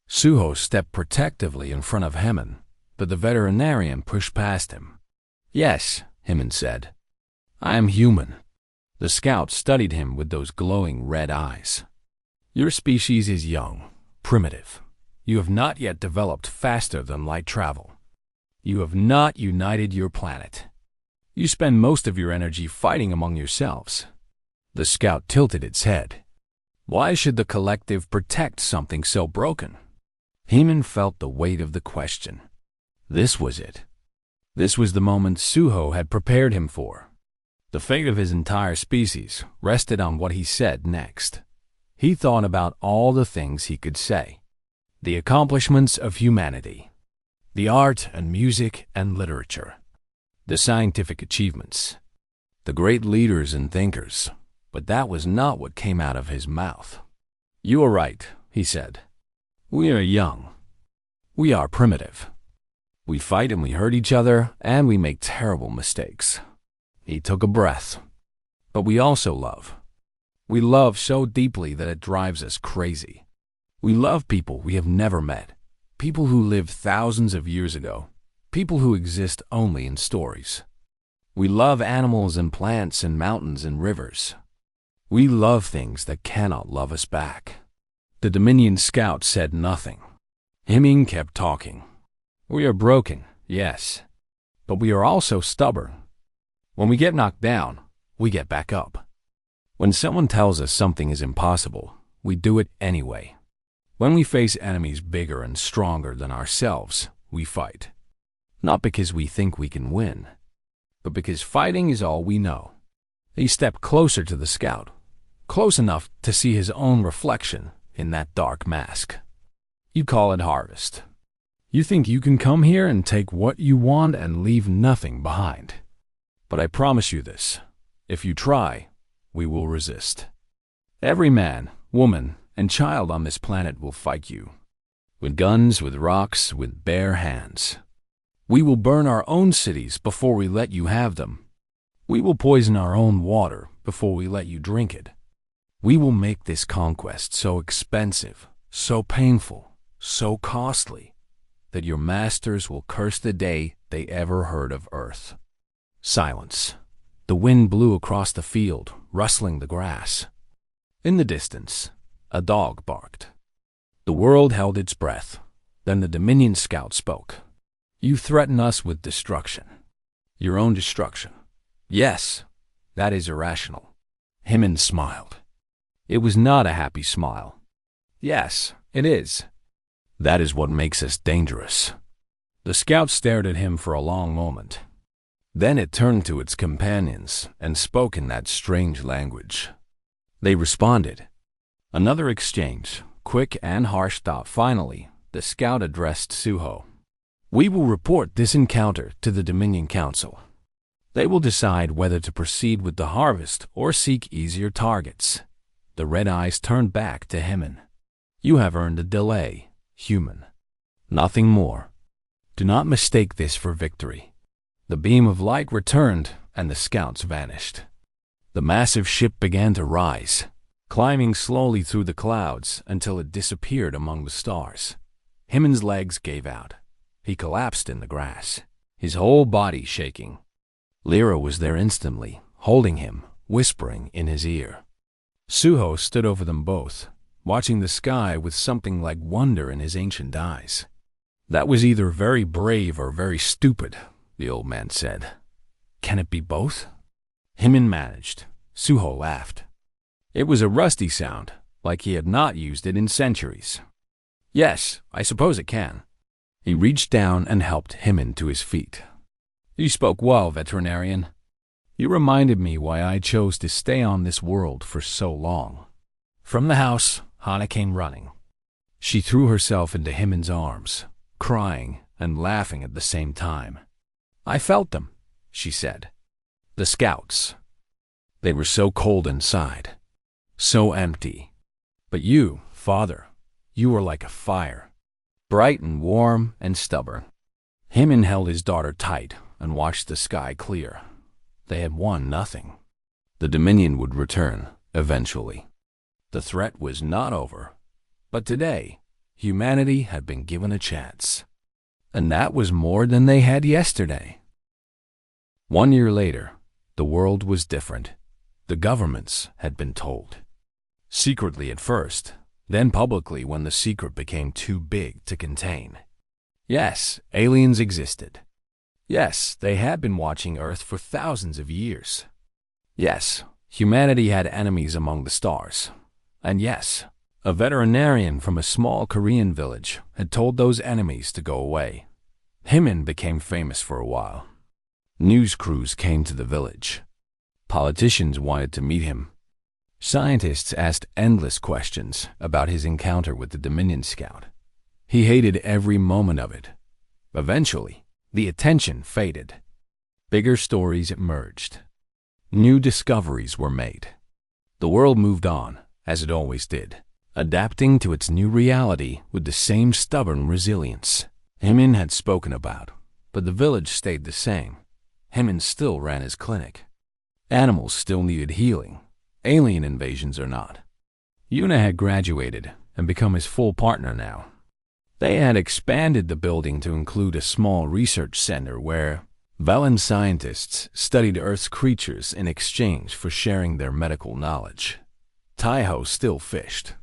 S1: Suho stepped protectively in front of Himen, but the veterinarian pushed past him. Yes, Himen said. I am human. The scout studied him with those glowing red eyes. Your species is young, primitive. You have not yet developed faster than light travel. You have not united your planet. You spend most of your energy fighting among yourselves. The scout tilted its head. Why should the collective protect something so broken? Himen felt the weight of the question. This was it. This was the moment Suho had prepared him for. The fate of his entire species rested on what he said next. He thought about all the things he could say. The accomplishments of humanity. The art and music and literature. The scientific achievements. The great leaders and thinkers. But that was not what came out of his mouth. You are right, he said. We are young. We are primitive. We fight and we hurt each other, and we make terrible mistakes. He took a breath. But we also love. We love so deeply that it drives us crazy. We love people we have never met, people who lived thousands of years ago, people who exist only in stories. We love animals and plants and mountains and rivers. We love things that cannot love us back. The Dominion scout said nothing. Himen kept talking. We are broken, yes, but we are also stubborn. When we get knocked down, we get back up. When someone tells us something is impossible, we do it anyway. When we face enemies bigger and stronger than ourselves, we fight. Not because we think we can win, but because fighting is all we know. He stepped closer to the scout, close enough to see his own reflection in that dark mask. You call it harvest. You think you can come here and take what you want and leave nothing behind. But I promise you this, if you try, we will resist. Every man, woman, and child on this planet will fight you. With guns, with rocks, with bare hands. We will burn our own cities before we let you have them. We will poison our own water before we let you drink it. We will make this conquest so expensive, so painful, so costly, that your masters will curse the day they ever heard of Earth. Silence. The wind blew across the field, rustling the grass. In the distance, a dog barked. The world held its breath. Then the Dominion scout spoke. You threaten us with destruction. Your own destruction. Yes, that is irrational. Himen smiled. It was not a happy smile. Yes, it is. That is what makes us dangerous. The scout stared at him for a long moment. Then it turned to its companions and spoke in that strange language. They responded. Another exchange, quick and harsh. Finally, the scout addressed Suho. We will report this encounter to the Dominion Council. They will decide whether to proceed with the harvest or seek easier targets. The red eyes turned back to Himen. You have earned a delay, human. Nothing more. Do not mistake this for victory. The beam of light returned, and the scouts vanished. The massive ship began to rise, climbing slowly through the clouds until it disappeared among the stars. Himen's legs gave out. He collapsed in the grass, his whole body shaking. Lyra was there instantly, holding him, whispering in his ear. Suho stood over them both, watching the sky with something like wonder in his ancient eyes. That was either very brave or very stupid, the old man said. Can it be both? Himen managed. Suho laughed. It was a rusty sound, like he had not used it in centuries. "Yes, I suppose it can." He reached down and helped Himin to his feet. "You spoke well, veterinarian. You reminded me why I chose to stay on this world for so long." From the house, Hana came running. She threw herself into Himin's arms, crying and laughing at the same time. "I felt them," she said. "The scouts. They were so cold inside, so empty. But you, Father, you were like a fire, bright and warm and stubborn." Himin held his daughter tight and watched the sky clear. They had won nothing. The Dominion would return, eventually. The threat was not over. But today, humanity had been given a chance. And that was more than they had yesterday. 1 year later, the world was different. The governments had been told. Secretly at first, then publicly when the secret became too big to contain. Yes, aliens existed. Yes, they had been watching Earth for thousands of years. Yes, humanity had enemies among the stars. And yes, a veterinarian from a small Korean village had told those enemies to go away. Himin became famous for a while. News crews came to the village. Politicians wanted to meet him. Scientists asked endless questions about his encounter with the Dominion Scout. He hated every moment of it. Eventually, the attention faded. Bigger stories emerged. New discoveries were made. The world moved on, as it always did, adapting to its new reality with the same stubborn resilience Himin had spoken about. But the village stayed the same. Himin still ran his clinic. Animals still needed healing. Alien invasions or not. Yuna had graduated and become his full partner now. They had expanded the building to include a small research center where Velen scientists studied Earth's creatures in exchange for sharing their medical knowledge. Taiho still fished,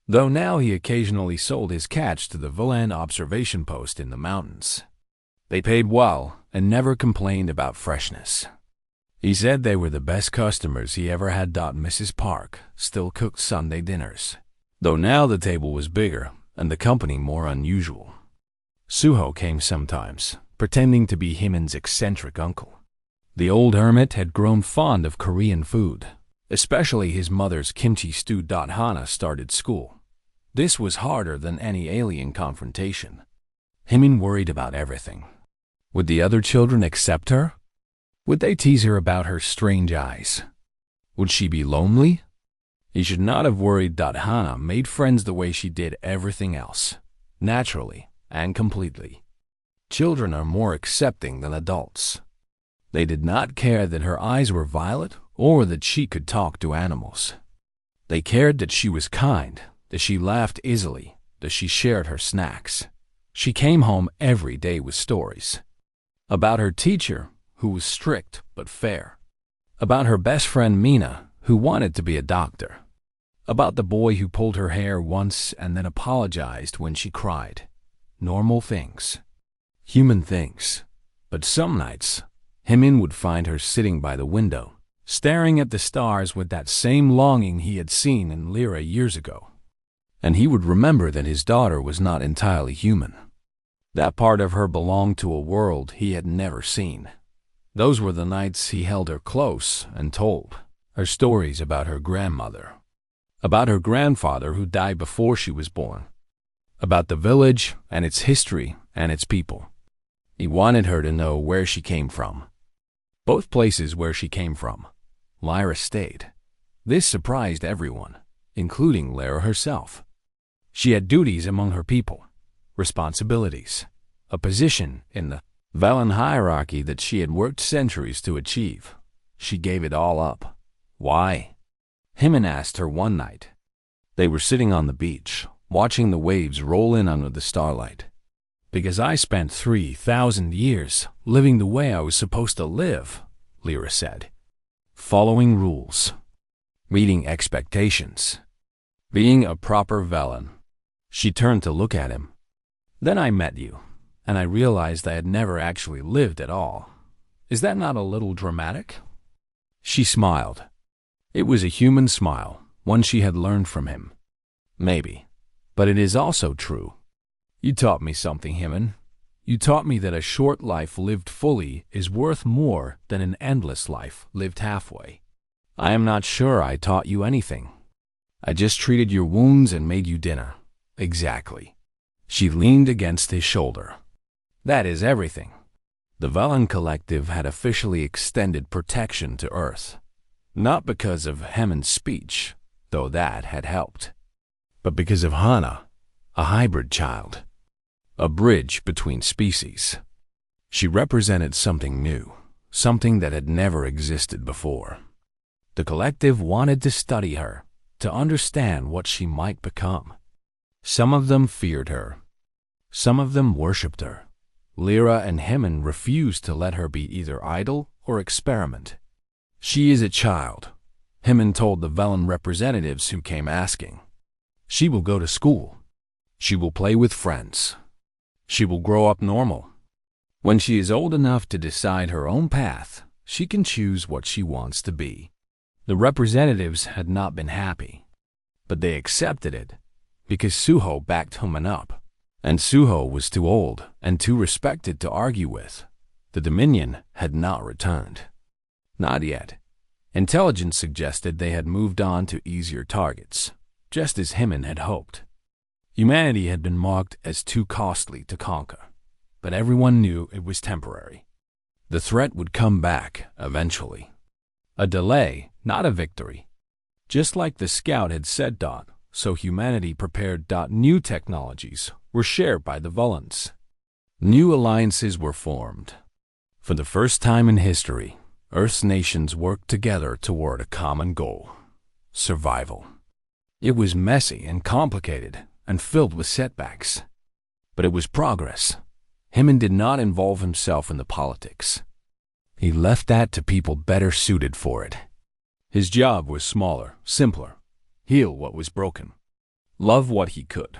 S1: though now he occasionally sold his catch to the Volan observation post in the mountains. They paid well and never complained about freshness. He said they were the best customers he ever had. Mrs. Park still cooked Sunday dinners, though now the table was bigger and the company more unusual. Suho came sometimes, pretending to be Himin's eccentric uncle. The old hermit had grown fond of Korean food, especially his mother's kimchi stew. Hana started school. This was harder than any alien confrontation. Himin worried about everything. Would the other children accept her? Would they tease her about her strange eyes? Would she be lonely? He should not have worried. Hana made friends the way she did everything else, naturally and completely. Children are more accepting than adults. They did not care that her eyes were violet or that she could talk to animals. They cared that she was kind, that she laughed easily, that she shared her snacks. She came home every day with stories. About her teacher, who was strict but fair. About her best friend Mina, who wanted to be a doctor. About the boy who pulled her hair once and then apologized when she cried. Normal things. Human things. But some nights, Himin would find her sitting by the window, staring at the stars with that same longing he had seen in Lyra years ago. And he would remember that his daughter was not entirely human. That part of her belonged to a world he had never seen. Those were the nights he held her close and told her stories about her grandmother, about her grandfather who died before she was born, about the village and its history and its people. He wanted her to know where she came from. Both places where she came from. Lyra stayed. This surprised everyone, including Lyra herself. She had duties among her people, responsibilities, a position in the Velen hierarchy that she had worked centuries to achieve. She gave it all up. Why? Himin asked her one night. They were sitting on the beach, watching the waves roll in under the starlight. Because I spent 3,000 years living the way I was supposed to live, Lyra said. Following rules, meeting expectations, being a proper Velen. She turned to look at him. Then I met you, and I realized I had never actually lived at all. Is that not a little dramatic? She smiled. It was a human smile, one she had learned from him. Maybe, but it is also true. You taught me something, Hyman. You taught me that a short life lived fully is worth more than an endless life lived halfway. I am not sure I taught you anything. I just treated your wounds and made you dinner. Exactly. She leaned against his shoulder. That is everything. The Velen Collective had officially extended protection to Earth. Not because of Hyman's speech, though that had helped, but because of Hannah, a hybrid child. A bridge between species. She represented something new, something that had never existed before. The collective wanted to study her, to understand what she might become. Some of them feared her. Some of them worshipped her. Lyra and Hyman refused to let her be either idol or experiment. She is a child, Hyman told the Velen representatives who came asking. She will go to school. She will play with friends. She will grow up normal. When she is old enough to decide her own path, she can choose what she wants to be. The representatives had not been happy, but they accepted it because Suho backed Hyman up, and Suho was too old and too respected to argue with. The Dominion had not returned. Not yet. Intelligence suggested they had moved on to easier targets, just as Hyman had hoped. Humanity had been marked as too costly to conquer, but everyone knew it was temporary. The threat would come back eventually. A delay, not a victory. Just like the Scout had said, so humanity prepared. New technologies were shared by the Volans. New alliances were formed. For the first time in history, Earth's nations worked together toward a common goal: survival. It was messy and complicated and filled with setbacks. But it was progress. Hyman did not involve himself in the politics. He left that to people better suited for it. His job was smaller, simpler. Heal what was broken. Love what he could.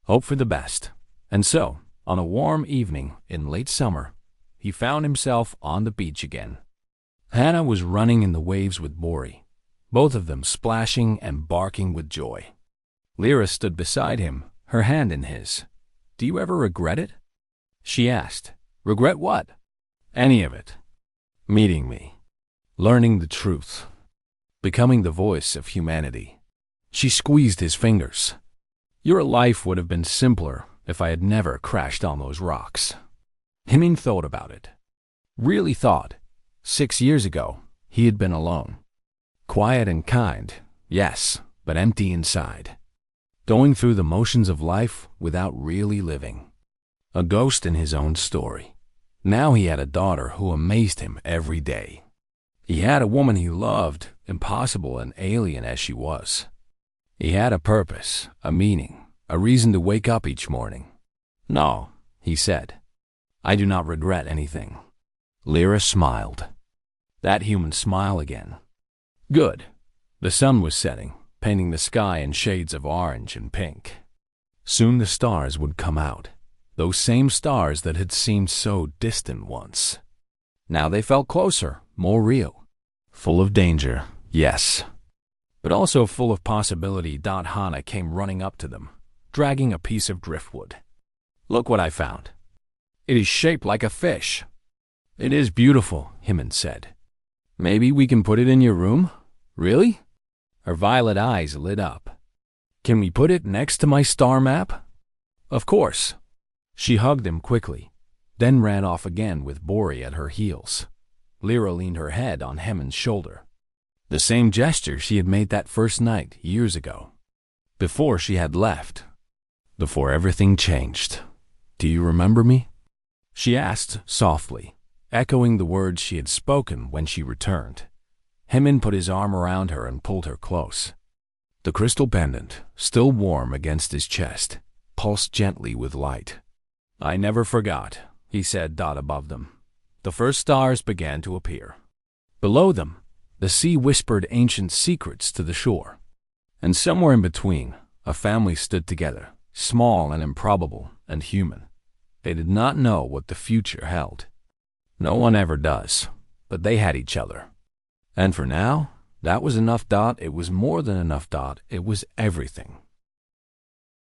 S1: Hope for the best. And so, on a warm evening in late summer, he found himself on the beach again. Hannah was running in the waves with Bori, both of them splashing and barking with joy. Lyra stood beside him, her hand in his. "Do you ever regret it?" she asked. "Regret what?" "Any of it. Meeting me. Learning the truth. Becoming the voice of humanity." She squeezed his fingers. "Your life would have been simpler if I had never crashed on those rocks." Hyman thought about it. Really thought. 6 years ago, he had been alone. Quiet and kind, yes, but empty inside. Going through the motions of life without really living. A ghost in his own story. Now he had a daughter who amazed him every day. He had a woman he loved, impossible and alien as she was. He had a purpose, a meaning, a reason to wake up each morning. "No," he said. "I do not regret anything." Lyra smiled. That human smile again. Good. The sun was setting, painting the sky in shades of orange and pink. Soon the stars would come out, those same stars that had seemed so distant once. Now they felt closer, more real. Full of danger, yes, but also full of possibility. Hannah came running up to them, dragging a piece of driftwood. "Look what I found. It is shaped like a fish." "It is beautiful," Hyman said. "Maybe we can put it in your room?" "Really?" Her violet eyes lit up. "Can we put it next to my star map?" "Of course." She hugged him quickly, then ran off again with Bori at her heels. Lyra leaned her head on Hyman's shoulder. The same gesture she had made that first night years ago. Before she had left. Before everything changed. "Do you remember me?" she asked softly, echoing the words she had spoken when she returned. Hyman put his arm around her and pulled her close. The crystal pendant, still warm against his chest, pulsed gently with light. "I never forgot," he said. Above them, the first stars began to appear. Below them, the sea whispered ancient secrets to the shore. And somewhere in between, a family stood together, small and improbable and human. They did not know what the future held. No one ever does, but they had each other. And for now, That was enough. It was more than enough. It was everything.